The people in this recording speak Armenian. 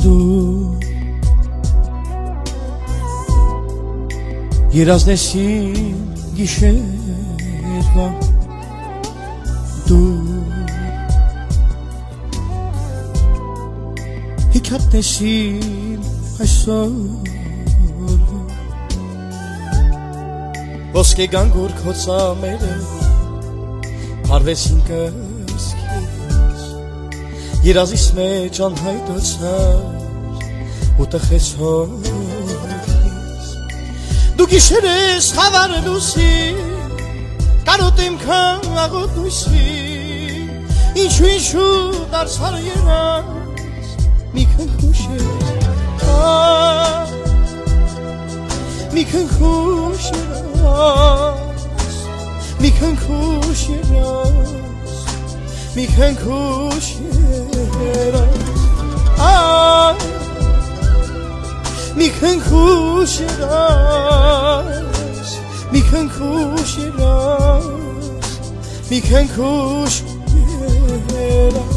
Դու երազնեսին գիշերվա Դու հիքապնեսին այսօր Ոսկե գանգուր քո ծամերը Հարվեցին կսկից Երազիս մեջ անհայտացար ու տխեց հոգիս Դու գիշեր ես խավար լուսի Կարոտ իմ քաղոտ լույսի Ինչու դարձար երազ մի քնքուշ ես մի քնքուշ երազ մի քնքուշ երազ մի քնքուշ երազ մի քնքուշ երազ մի քնքուշ երազ մի քնքուշ երազ